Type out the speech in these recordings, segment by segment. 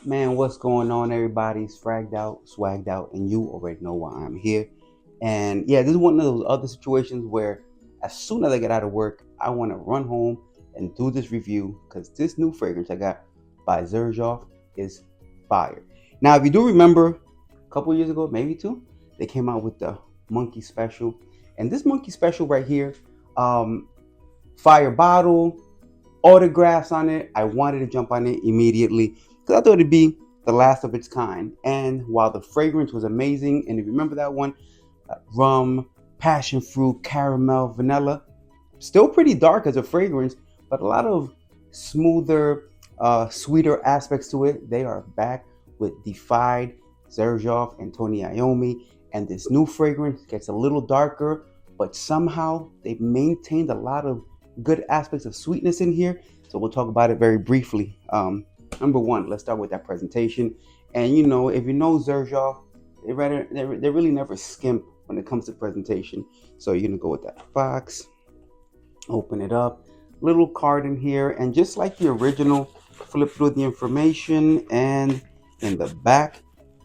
Man, what's going on, everybody? Fragged out, swagged out, and you already know why I'm here. And yeah, this is one of those other situations where as soon as I get out of work, I want to run home and do this review because this new fragrance I got by Xerjoff is fire. Now, if you do remember, a couple years ago, maybe two, they came out with the Monkey Special. And this Monkey Special right here, um, fire bottle, autographs on it. I wanted to jump on it immediately because I thought it'd be the last of its kind. And while the fragrance was amazing, and if you remember that one, rum, passion fruit, caramel, vanilla, still pretty dark as a fragrance, but a lot of smoother, sweeter aspects to it. They are back with Deified, Xerjoff, and Tony Iommi, and this new fragrance gets a little darker, but somehow they've maintained a lot of good aspects of sweetness in here. So we'll talk about it very briefly. Number one, let's start with that presentation. And you know, if you know Xerjoff, they really never skimp when it comes to presentation. So you're gonna go with that box, open it up, little card in here, and just like the original, flip through the information, and in the back,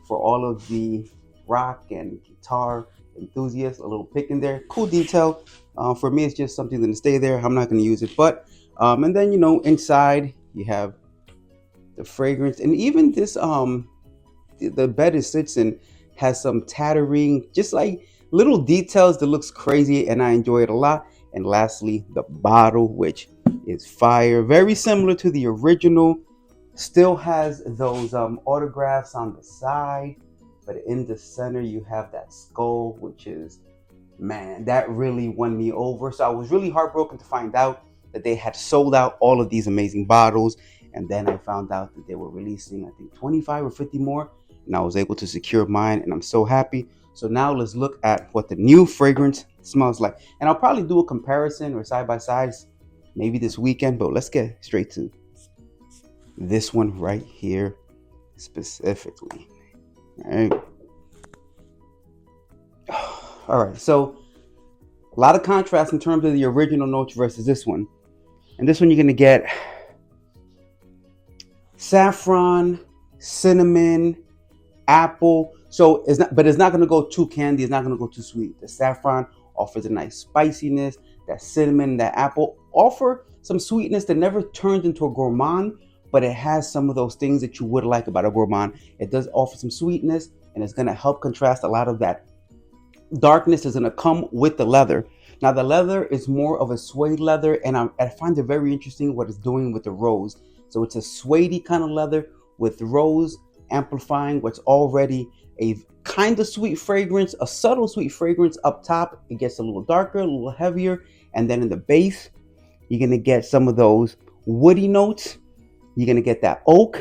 for all of the rock and guitar enthusiasts, a little pick in there. Cool detail. For me, it's just something to stay there. I'm not going to use it, but and then you know, inside you have the fragrance, and even this the bed it sits in has some tattering, just like little details that looks crazy, and I enjoy it a lot. And lastly, the bottle, which is fire, very similar to the original, still has those autographs on the side, but in the center you have that skull, which is, man, that really won me over. So I was really heartbroken to find out that they had sold out all of these amazing bottles. And then I found out that they were releasing, I think, 25 or 50 more. And I was able to secure mine, and I'm so happy. So now let's look at what the new fragrance smells like. And I'll probably do a comparison or side by sides maybe this weekend, but let's get straight to this one right here specifically. All right. All right, so a lot of contrast in terms of the original notes versus this one. And this one you're gonna get saffron, cinnamon, apple. So it's not gonna go too candy. It's not gonna go too sweet. The saffron offers a nice spiciness. That cinnamon, that apple offer some sweetness that never turns into a gourmand, but it has some of those things that you would like about a gourmand. It does offer some sweetness, and it's gonna help contrast a lot of that darkness is going to come with the leather. Now the leather is more of a suede leather, and I find it very interesting what it's doing with the rose. So it's a suedey kind of leather with rose amplifying what's already a kind of sweet fragrance, a subtle sweet fragrance up top. It gets a little darker, a little heavier, and then in the base you're going to get some of those woody notes. You're going to get that oak,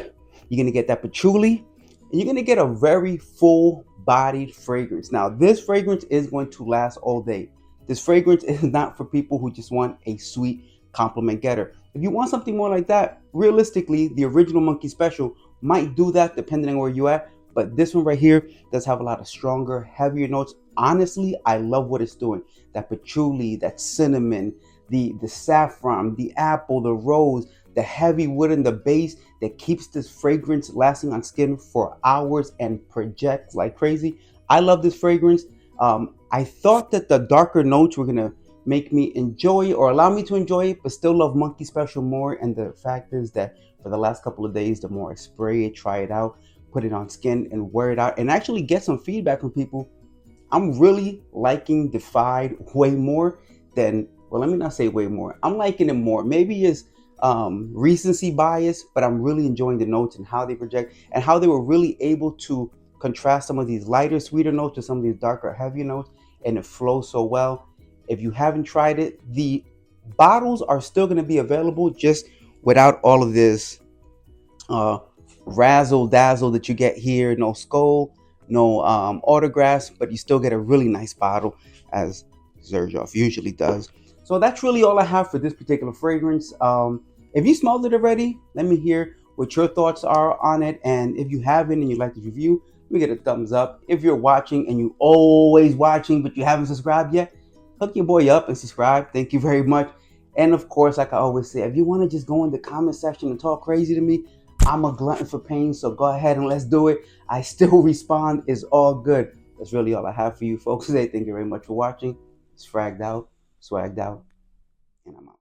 you're going to get that patchouli, and you're going to get a very full bodied fragrance. Now this fragrance is going to last all day. This fragrance is not for people who just want a sweet compliment getter. If you want something more like that, realistically the original Monkey Special might do that depending on where you at, but this one right here does have a lot of stronger, heavier notes. Honestly, I love what it's doing. That patchouli, that cinnamon, the saffron, the apple, the rose, the heavy wood in the base that keeps this fragrance lasting on skin for hours and projects like crazy. I love this fragrance. I thought that the darker notes were gonna make me enjoy or allow me to enjoy it, but still love Monkey Special more. And the fact is that for the last couple of days, the more I spray it, try it out, put it on skin and wear it out, and actually get some feedback from people, I'm really liking Deified way more than, well, let me not say way more. I'm liking it more. Maybe it's recency bias, but I'm really enjoying the notes and how they project and how they were really able to contrast some of these lighter, sweeter notes to some of these darker, heavier notes, and it flows so well. If you haven't tried it, the bottles are still going to be available, just without all of this razzle dazzle that you get here. No skull, no autographs, but you still get a really nice bottle, as Xerjoff usually does. So that's really all I have for this particular fragrance. If you smelled it already, let me hear what your thoughts are on it. And if you haven't and you'd like to review, let me get a thumbs up. If you're watching and you always watching but you haven't subscribed yet, hook your boy up and subscribe. Thank you very much. And of course, like I always say, if you want to just go in the comment section and talk crazy to me, I'm a glutton for pain, so go ahead and let's do it. I still respond. It's all good. That's really all I have for you folks today. Thank you very much for watching. It's fragged out, swagged out, and I'm out.